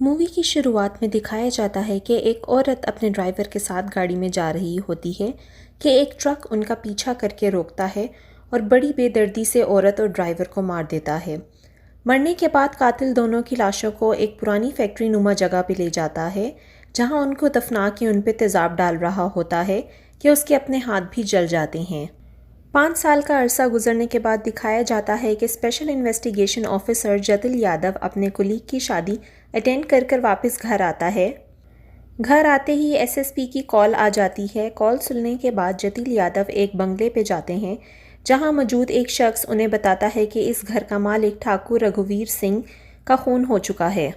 Movie की शुरुआत में दिखाया जाता है कि एक औरत अपने ड्राइवर के साथ गाड़ी में जा रही होती है कि एक ट्रक उनका पीछा करके रोकता है और बड़ी बेदर्दी से औरत और ड्राइवर को मार देता है। मरने के बाद कातिल दोनों की लाशों को एक पुरानी फैक्ट्री नुमा जगह पे ले जाता है, जहां उनको दफना के उन पे तेज़ाब डाल रहा होता है कि उसके अपने हाथ भी जल जाते हैं। 5 साल का अरसा गुजरने के बाद दिखाया जाता है कि स्पेशल इन्वेस्टिगेशन ऑफिसर जतिल यादव अपने कुलीग की शादी अटेंड कर वापस घर आता है। घर आते ही एसएसपी की कॉल आ जाती है। कॉल सुनने के बाद जतिल यादव एक बंगले पे जाते हैं, जहां मौजूद एक शख्स उन्हें बताता है कि इस घर का मालिक ठाकुर रघुवीर सिंह का खून हो चुका है।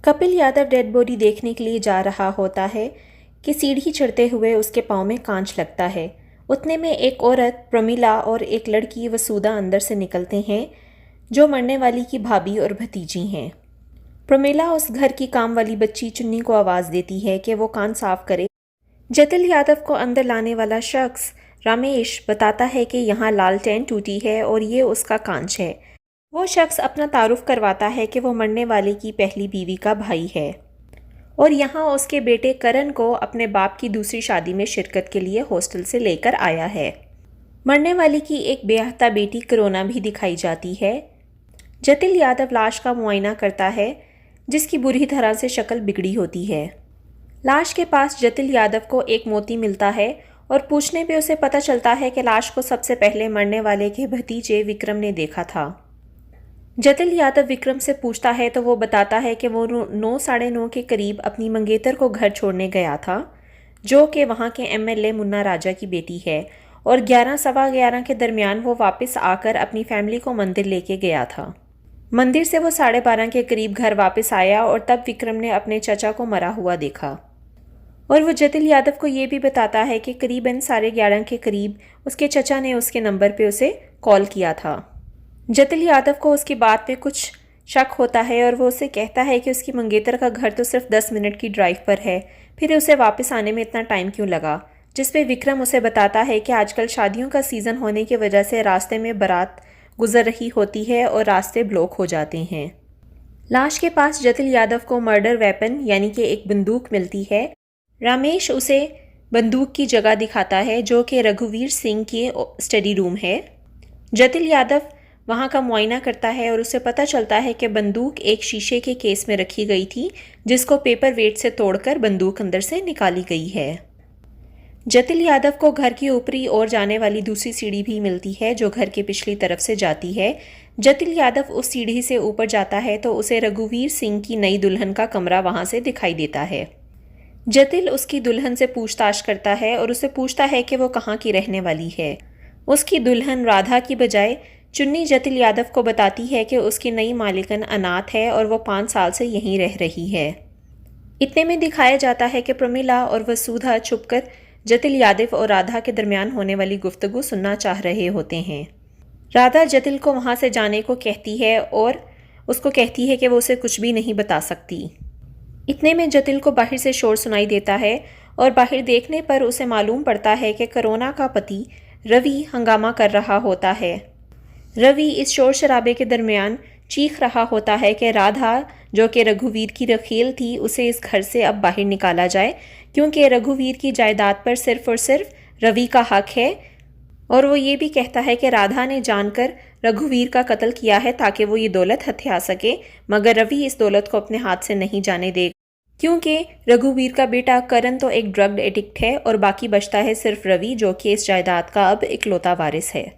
कपिल यादव डेड बॉडी देखने के लिए जा रहा होता है कि सीढ़ी चढ़ते हुए उसके पाँव में कांच लगता है। उतने में एक औरत प्रमिला और एक लड़की वसूदा अंदर से निकलते हैं, जो मरने वाली की भाभी और भतीजी हैं। प्रमिला उस घर की काम वाली बच्ची चुन्नी को आवाज़ देती है कि वो कान साफ करे। जतिल यादव को अंदर लाने वाला शख्स रमेश बताता है कि यहाँ लालटेन टूटी है और ये उसका कांच है। वो शख्स अपना तारुफ करवाता है कि वो मरने वाले की पहली बीवी का भाई है और यहाँ उसके बेटे करण को अपने बाप की दूसरी शादी में शिरकत के लिए हॉस्टल से लेकर आया है। मरने वाली की एक बेहता बेटी करोना भी दिखाई जाती है। जतिल यादव लाश का मुआयना करता है, जिसकी बुरी तरह से शक्ल बिगड़ी होती है। लाश के पास जतिल यादव को एक मोती मिलता है और पूछने पे उसे पता चलता है कि लाश को सबसे पहले मरने वाले के भतीजे विक्रम ने देखा था। जतिल यादव विक्रम से पूछता है तो वो बताता है कि वो 9 साढ़े 9 के करीब अपनी मंगेतर को घर छोड़ने गया था, जो कि वहाँ के एमएलए मुन्ना राजा की बेटी है, और 11 सवा 11 के दरमियान वो वापस आकर अपनी फैमिली को मंदिर लेके गया था। मंदिर से वो 12:30 के करीब घर वापस आया और तब विक्रम ने अपने चचा को मरा हुआ देखा। और वो जतिल यादव को ये भी बताता है कि करीबन 11:30 के करीब उसके चचा ने उसके नंबर पे उसे कॉल किया था। जतिल यादव को उसकी बात पे कुछ शक होता है और वो उसे कहता है कि उसकी मंगेतर का घर तो सिर्फ 10 मिनट की ड्राइव पर है, फिर उसे वापस आने में इतना टाइम क्यों लगा। जिस पे विक्रम उसे बताता है कि आजकल शादियों का सीज़न होने की वजह से रास्ते में बारात गुजर रही होती है और रास्ते ब्लॉक हो जाते हैं। लाश के पास जतिल यादव को मर्डर वेपन यानी कि एक बंदूक मिलती है। रमेश उसे बंदूक की जगह दिखाता है, जो कि रघुवीर सिंह के स्टडी रूम है। जतिल यादव वहाँ का मुआयना करता है और उसे पता चलता है कि बंदूक एक शीशे के केस में रखी गई थी, जिसको पेपर वेट से तोड़कर बंदूक अंदर से निकाली गई है। जतिल यादव को घर की ऊपरी ओर जाने वाली दूसरी सीढ़ी भी मिलती है, जो घर के पिछली तरफ से जाती है। जतिल यादव उस सीढ़ी से ऊपर जाता है तो उसे रघुवीर सिंह की नई दुल्हन का कमरा वहां से दिखाई देता है। जतिल उसकी दुल्हन से पूछताछ करता है और उसे पूछता है कि वो कहाँ की रहने वाली है। उसकी दुल्हन राधा की बजाय चुन्नी जतिल यादव को बताती है कि उसकी नई मालिकन अनाथ है और वो 5 साल से यहीं रह रही है। इतने में दिखाया जाता है कि प्रमिला और वसुधा छुपकर जतिल यादव और राधा के दरमियान होने वाली गुफ्तगू सुनना चाह रहे होते हैं। राधा जतिल को वहाँ से जाने को कहती है और उसको कहती है कि वो उसे कुछ भी नहीं बता सकती। इतने में जतिल को बाहर से शोर सुनाई देता है और बाहर देखने पर उसे मालूम पड़ता है कि करोना का पति रवि हंगामा कर रहा होता है। रवि इस शोर शराबे के दरमियान चीख रहा होता है कि राधा, जो कि रघुवीर की रखेल थी, उसे इस घर से अब बाहर निकाला जाए, क्योंकि रघुवीर की जायदाद पर सिर्फ और सिर्फ रवि का हक है। और वो ये भी कहता है कि राधा ने जानकर रघुवीर का कत्ल किया है ताकि वो ये दौलत हथिया सके, मगर रवि इस दौलत को अपने हाथ से नहीं जाने देगा, क्योंकि रघुवीर का बेटा करण तो एक ड्रग एडिक्ट है और बाकी बचता है सिर्फ रवि, जो कि इस जायदाद का अब इकलौता वारिस है।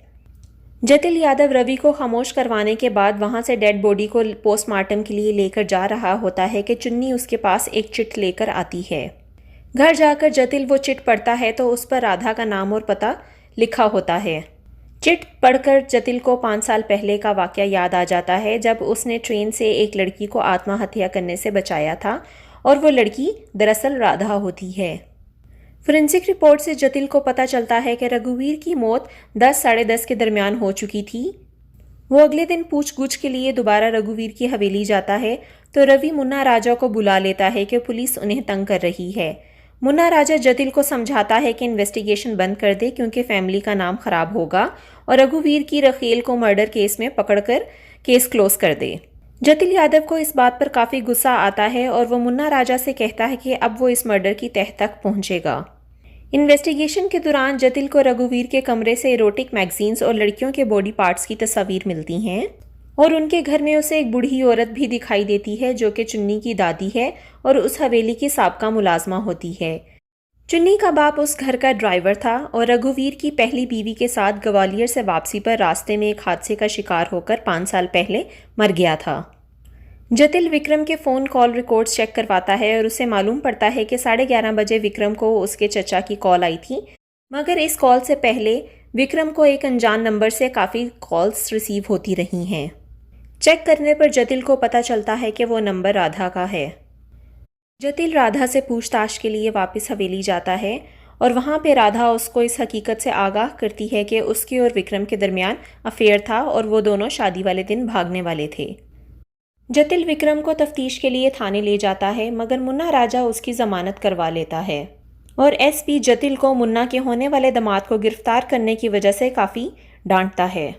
जतिल यादव रवि को खामोश करवाने के बाद वहां से डेड बॉडी को पोस्टमार्टम के लिए लेकर जा रहा होता है कि चुन्नी उसके पास एक चिट लेकर आती है। घर जाकर जतिल वो चिट पढ़ता है तो उस पर राधा का नाम और पता लिखा होता है। चिट पढ़कर जतिल को 5 साल पहले का वाकया याद आ जाता है, जब उसने ट्रेन से एक लड़की को आत्महत्या करने से बचाया था और वो लड़की दरअसल राधा होती है। फोरेंसिक रिपोर्ट से जतिल को पता चलता है कि रघुवीर की मौत 10 साढ़े 10 के दरमियान हो चुकी थी। वो अगले दिन पूछगुछ के लिए दोबारा रघुवीर की हवेली जाता है तो रवि मुन्ना राजा को बुला लेता है कि पुलिस उन्हें तंग कर रही है। मुन्ना राजा जतिल को समझाता है कि इन्वेस्टिगेशन बंद कर दे, क्योंकि फैमिली का नाम खराब होगा, और रघुवीर की रखेल को मर्डर केस में पकड़कर केस क्लोज कर दे। जतिल यादव को इस बात पर काफ़ी गुस्सा आता है और वो मुन्ना राजा से कहता है कि अब वो इस मर्डर की तह तक पहुंचेगा। इन्वेस्टिगेशन के दौरान जतिल को रघुवीर के कमरे से इरोटिक मैगजीन्स और लड़कियों के बॉडी पार्ट्स की तस्वीर मिलती हैं और उनके घर में उसे एक बूढ़ी औरत भी दिखाई देती है जो कि चुन्नी की दादी है और उस हवेली की साबका मुलाजमा होती है। चुन्नी का बाप उस घर का ड्राइवर था और रघुवीर की पहली बीवी के साथ ग्वालियर से वापसी पर रास्ते में एक हादसे का शिकार होकर 5 साल पहले मर गया था। जतिल विक्रम के फ़ोन कॉल रिकॉर्ड्स चेक करवाता है और उसे मालूम पड़ता है कि 11:30 बजे विक्रम को उसके चचा की कॉल आई थी, मगर इस कॉल से पहले विक्रम को एक अनजान नंबर से काफ़ी कॉल्स रिसीव होती रही हैं। चेक करने पर जतिल को पता चलता है कि वो नंबर राधा का है। जतिल राधा से पूछताछ के लिए वापस हवेली जाता है और वहाँ पे राधा उसको इस हकीकत से आगाह करती है कि उसके और विक्रम के दरमियान अफेयर था और वो दोनों शादी वाले दिन भागने वाले थे। जतिल विक्रम को तफ्तीश के लिए थाने ले जाता है, मगर मुन्ना राजा उसकी ज़मानत करवा लेता है और एसपी जतिल को मुन्ना के होने वाले दामाद को गिरफ्तार करने की वजह से काफ़ी डांटता है।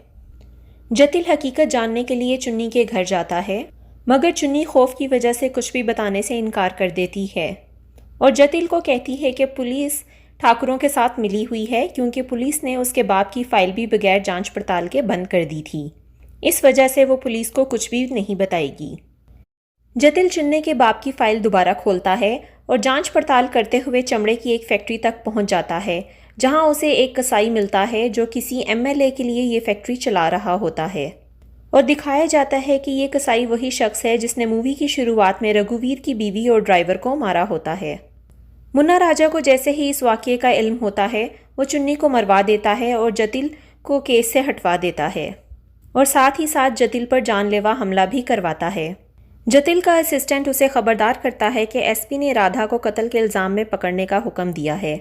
जतिल हकीकत जानने के लिए चुन्नी के घर जाता है, मगर चुन्नी खौफ की वजह से कुछ भी बताने से इनकार कर देती है और जतिल को कहती है कि पुलिस ठाकुरों के साथ मिली हुई है क्योंकि पुलिस ने उसके बाप की फ़ाइल भी बगैर जांच पड़ताल के बंद कर दी थी। इस वजह से वो पुलिस को कुछ भी नहीं बताएगी। जतिल चुन्नी के बाप की फाइल दोबारा खोलता है और जांच पड़ताल करते हुए चमड़े की एक फैक्ट्री तक पहुंच जाता है, जहां उसे एक कसाई मिलता है जो किसी एमएलए के लिए ये फैक्ट्री चला रहा होता है और दिखाया जाता है कि ये कसाई वही शख्स है जिसने मूवी की शुरुआत में रघुवीर की बीवी और ड्राइवर को मारा होता है। मुन्ना राजा को जैसे ही इस वाक़ये का इल्म होता है वो चुन्नी को मरवा देता है और जतिल को केस से हटवा देता है और साथ ही साथ जतिल पर जानलेवा हमला भी करवाता है। जतिल का असिस्टेंट उसे खबरदार करता है कि एसपी ने राधा को कत्ल के इल्ज़ाम में पकड़ने का हुक्म दिया है।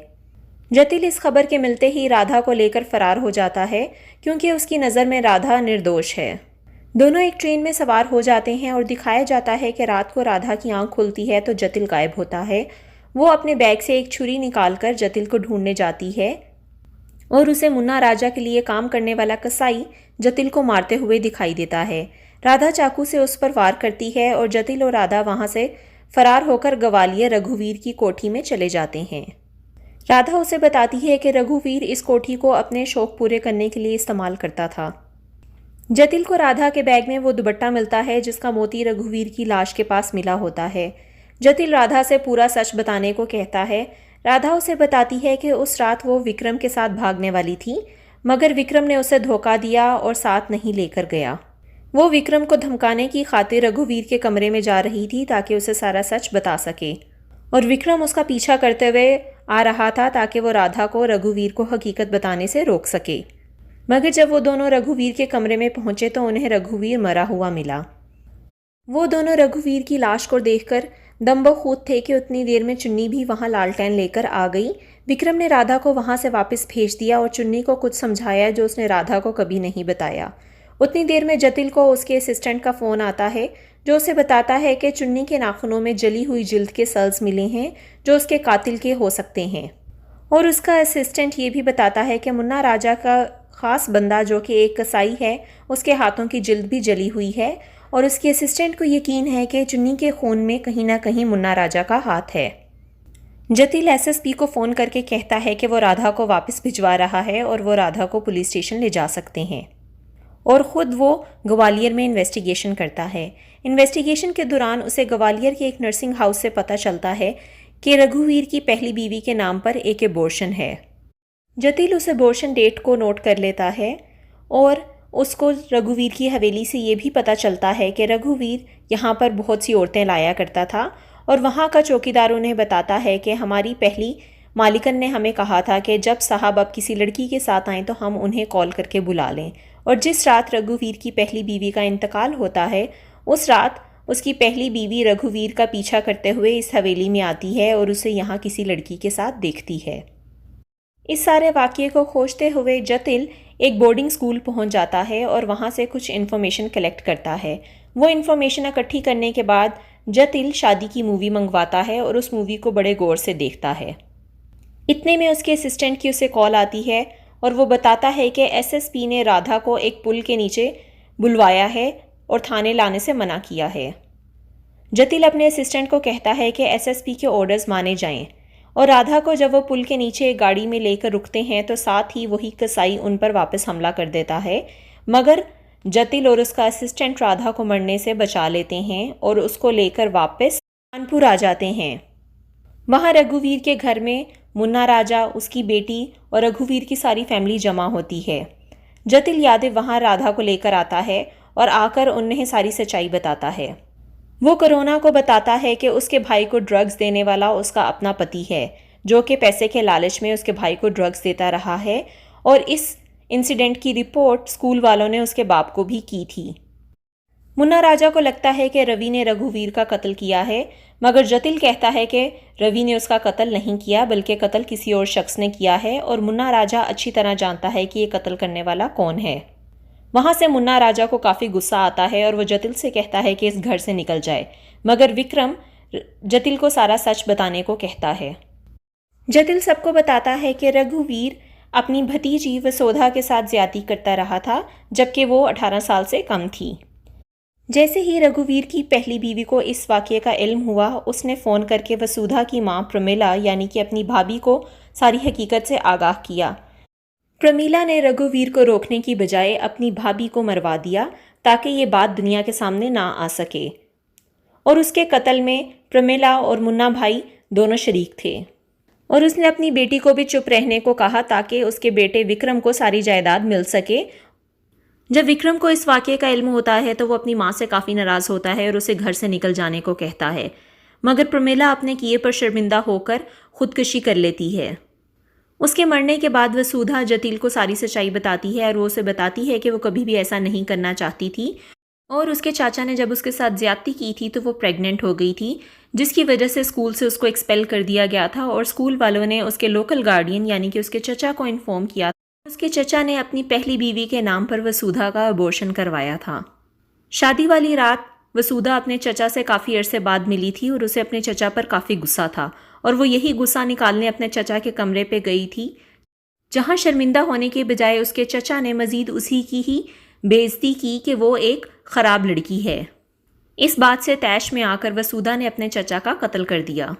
जतिल इस खबर के मिलते ही राधा को लेकर फरार हो जाता है क्योंकि उसकी नज़र में राधा निर्दोष है। दोनों एक ट्रेन में सवार हो जाते हैं और दिखाया जाता है कि रात को राधा की आंख खुलती है तो जतिल गायब होता है। वो अपने बैग से एक छुरी निकालकर जतिल को ढूंढने जाती है और उसे मुन्ना राजा के लिए काम करने वाला कसाई जतिल को मारते हुए दिखाई देता है। राधा चाकू से उस पर वार करती है और जतिल और राधा वहां से फरार होकर ग्वालियर रघुवीर की कोठी में चले जाते हैं। राधा उसे बताती है कि रघुवीर इस कोठी को अपने शौक पूरे करने के लिए इस्तेमाल करता था। जतिल को राधा के बैग में वो दुपट्टा मिलता है जिसका मोती रघुवीर की लाश के पास मिला होता है। जतिल राधा से पूरा सच बताने को कहता है। राधा उसे बताती है कि उस रात वो विक्रम के साथ भागने वाली थी, मगर विक्रम ने उसे धोखा दिया और साथ नहीं लेकर गया। वो विक्रम को धमकाने की खातिर रघुवीर के कमरे में जा रही थी ताकि उसे सारा सच बता सके और विक्रम उसका पीछा करते हुए आ रहा था ताकि वो राधा को रघुवीर को हकीकत बताने से रोक सके। मगर जब वो दोनों रघुवीर के कमरे में पहुंचे तो उन्हें रघुवीर मरा हुआ मिला। वो दोनों रघुवीर की लाश को देखकर दम्बखूद थे कि उतनी देर में चुन्नी भी वहां लालटेन लेकर आ गई। विक्रम ने राधा को वहां से वापस भेज दिया और चुन्नी को कुछ समझाया जो उसने राधा को कभी नहीं बताया। उतनी देर में जतिल को उसके असिस्टेंट का फ़ोन आता है जो उसे बताता है कि चुन्नी के नाखूनों में जली हुई जिल्द के सेल्स मिले हैं जो उसके कातिल के हो सकते हैं। और उसका असिस्टेंट ये भी बताता है कि मुन्ना राजा का ख़ास बंदा जो कि एक कसाई है उसके हाथों की जिल्द भी जली हुई है और उसके असिस्टेंट को यकीन है कि चुन्नी के खून में कहीं ना कहीं मुन्ना राजा का हाथ है। जतिल एसएसपी को फ़ोन करके कहता है कि वो राधा को वापस भिजवा रहा है और वो राधा को पुलिस स्टेशन ले जा सकते हैं और ख़ुद वो ग्वालियर में इन्वेस्टिगेशन करता है। इन्वेस्टिगेशन के दौरान उसे ग्वालियर के एक नर्सिंग हाउस से पता चलता है कि रघुवीर की पहली बीवी के नाम पर एक एबॉर्शन है। जतिल उस एबॉर्शन डेट को नोट कर लेता है और उसको रघुवीर की हवेली से ये भी पता चलता है कि रघुवीर यहाँ पर बहुत सी औरतें लाया करता था और वहाँ का चौकीदार उन्हें बताता है कि हमारी पहली मालिकन ने हमें कहा था कि जब साहब अब किसी लड़की के साथ आएँ तो हम उन्हें कॉल करके बुला लें। और जिस रात रघुवीर की पहली बीवी का इंतकाल होता है उस रात उसकी पहली बीवी रघुवीर का पीछा करते हुए इस हवेली में आती है और उसे यहाँ किसी लड़की के साथ देखती है। इस सारे वाक़ये को खोजते हुए जतिल एक बोर्डिंग स्कूल पहुंच जाता है और वहां से कुछ इन्फॉर्मेशन कलेक्ट करता है। वो इन्फॉर्मेशन इकट्ठी करने के बाद जतिल शादी की मूवी मंगवाता है और उस मूवी को बड़े गौर से देखता है। इतने में उसके असिस्टेंट की उसे कॉल आती है और वो बताता है कि एसएसपी ने राधा को एक पुल के नीचे बुलवाया है और थाने लाने से मना किया है। जतिल अपने असिस्टेंट को कहता है कि एसएसपी के ऑर्डर्स माने जाएं और राधा को जब वो पुल के नीचे एक गाड़ी में लेकर रुकते हैं तो साथ ही वही कसाई उन पर वापस हमला कर देता है, मगर जतिल और उसका असिस्टेंट राधा को मरने से बचा लेते हैं और उसको लेकर वापस कानपुर आ जाते हैं। वहाँ रघुवीर के घर में मुन्ना राजा, उसकी बेटी और रघुवीर की सारी फैमिली जमा होती है। जतिल यादव वहाँ राधा को लेकर आता है और आकर उन्हें सारी सच्चाई बताता है। वो करुणा को बताता है कि उसके भाई को ड्रग्स देने वाला उसका अपना पति है, जो कि पैसे के लालच में उसके भाई को ड्रग्स देता रहा है, और इस इंसिडेंट की रिपोर्ट स्कूल वालों ने उसके बाप को भी की थी। मुन्ना राजा को लगता है कि रवि ने रघुवीर का कत्ल किया है, मगर जतिल कहता है कि रवि ने उसका कत्ल नहीं किया बल्कि कत्ल किसी और शख्स ने किया है, और मुन्ना राजा अच्छी तरह जानता है कि ये कत्ल करने वाला कौन है। वहाँ से मुन्ना राजा को काफ़ी गुस्सा आता है और वो जतिल से कहता है कि इस घर से निकल जाए, मगर विक्रम जतिल को सारा सच बताने को कहता है। जतिल सबको बताता है कि रघुवीर अपनी भतीजी वसुधा के साथ ज्यादती करता रहा था, जबकि वो 18 साल से कम थी। जैसे ही रघुवीर की पहली बीवी को इस वाक़ये का इल्म हुआ, उसने फ़ोन करके वसुधा की मां प्रमिला यानी कि अपनी भाभी को सारी हकीकत से आगाह किया। प्रमिला ने रघुवीर को रोकने की बजाय अपनी भाभी को मरवा दिया ताकि ये बात दुनिया के सामने ना आ सके, और उसके कत्ल में प्रमिला और मुन्ना भाई दोनों शरीक थे, और उसने अपनी बेटी को भी चुप रहने को कहा ताकि उसके बेटे विक्रम को सारी जायदाद मिल सके। जब विक्रम को इस वाक़ये का इल्म होता है तो वो अपनी माँ से काफ़ी नाराज़ होता है और उसे घर से निकल जाने को कहता है, मगर प्रमिला अपने किए पर शर्मिंदा होकर खुदकुशी कर लेती है। उसके मरने के बाद वसुधा जतिल को सारी सच्चाई बताती है और वो उसे बताती है कि वो कभी भी ऐसा नहीं करना चाहती थी, और उसके चाचा ने जब उसके साथ ज्यादती की थी तो वो प्रेग्नेंट हो गई थी, जिसकी वजह से स्कूल से उसको एक्सपेल कर दिया गया था, और स्कूल वालों ने उसके लोकल गार्डियन यानी कि उसके चचा को इन्फॉर्म किया। उसके चचा ने अपनी पहली बीवी के नाम पर वसुधा का अबॉर्शन करवाया था। शादी वाली रात वसुधा अपने चचा से काफ़ी अरसे बाद मिली थी और उसे अपने चचा पर काफ़ी गुस्सा था, और वो यही गुस्सा निकालने अपने चचा के कमरे पे गई थी, जहां शर्मिंदा होने के बजाय उसके चचा ने मज़ीद उसी की ही बेइज्जती की कि वो एक ख़राब लड़की है। इस बात से तैश में आकर वसुधा ने अपने चचा का कत्ल कर दिया।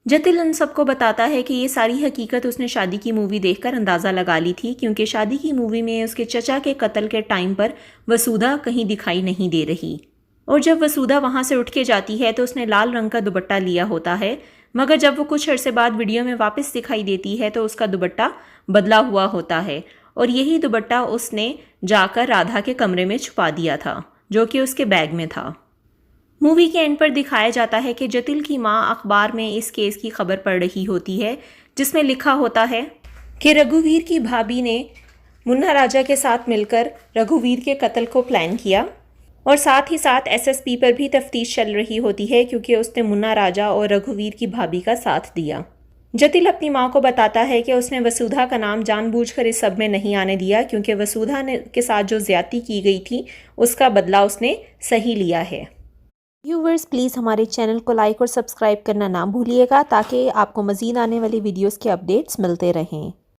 जतिल उन सबको बताता है कि ये सारी हकीकत उसने शादी की मूवी देखकर अंदाज़ा लगा ली थी, क्योंकि शादी की मूवी में उसके चचा के कत्ल के टाइम पर वसुधा कहीं दिखाई नहीं दे रही, और जब वसुधा वहाँ से उठ के जाती है तो उसने लाल रंग का दुपट्टा लिया होता है, मगर जब वो कुछ अरसे बाद वीडियो में वापस दिखाई देती है तो उसका दुपट्टा बदला हुआ होता है, और यही दुपट्टा उसने जाकर राधा के कमरे में छुपा दिया था, जो कि उसके बैग में था। मूवी के एंड पर दिखाया जाता है कि जतिल की मां अखबार में इस केस की खबर पढ़ रही होती है, जिसमें लिखा होता है कि रघुवीर की भाभी ने मुन्ना राजा के साथ मिलकर रघुवीर के कत्ल को प्लान किया, और साथ ही साथ एसएसपी पर भी तफ्तीश चल रही होती है क्योंकि उसने मुन्ना राजा और रघुवीर की भाभी का साथ दिया। जतिल अपनी मां को बताता है कि उसने वसुधा का नाम जानबूझकर इस सब में नहीं आने दिया, क्योंकि वसुधा के साथ जो ज्यादती की गई थी उसका बदला उसने सही लिया है। व्यूवर्स, प्लीज़ हमारे चैनल को लाइक और सब्सक्राइब करना ना भूलिएगा ताकि आपको मज़ीद आने वाली वीडियोस के अपडेट्स मिलते रहें।